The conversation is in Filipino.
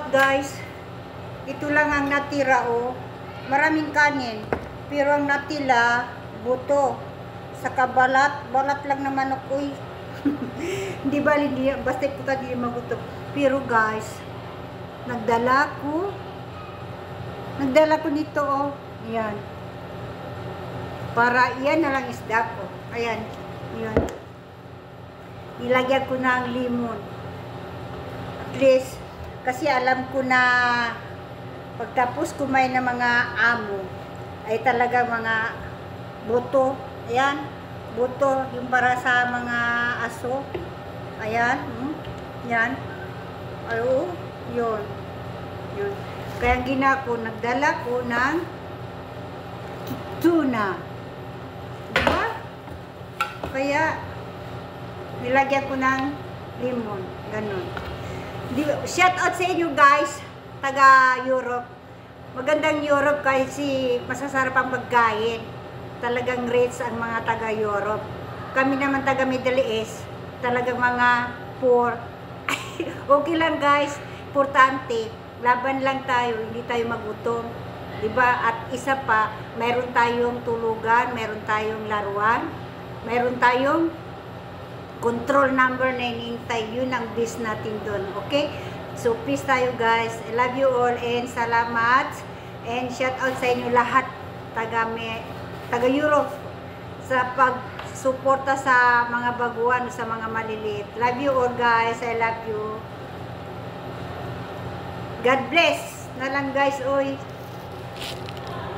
out guys. Ito lang ang natira oh. Maraming kanin. Pero ang natila, buto. Saka balat. Balat lang na manok. Uy. Hindi ba, hindi. Basta ito tadi magutom. Pero guys, nagdala ko nito oh. Ayan. Para iyan na lang isda ko. Ayan. Ayan. Nilagyan ko ng limon. At least, kasi alam ko na pagtapos kumain ng mga amo, ay talaga mga buto. Ayan. Buto. Yung para sa mga aso. Ayan. Yan. Ay, oh. Yun. Yun. Kaya ginako, nagdala ko ng tuna. Diba? Kaya, nilagyan ko ng limon. Ganon. Shout out sa inyo guys, taga Europe. Magandang Europe kasi masasarap ang pagkain. Talagang rich ang mga taga Europe. Kami naman taga Middle East, talagang mga poor. Okay lang guys, importante, laban lang tayo, hindi tayo magutom. Diba? At isa pa, mayroon tayong tulugan, mayroon tayong laruan, mayroon tayong control number na inintay. Yun ang base natin doon. Okay? So, peace tayo guys. I love you all and salamat. And shout out sa inyo lahat taga Europe sa pagsuporta sa mga baguhan o sa mga maliliit. Love you all guys. I love you. God bless na lang guys. Oy.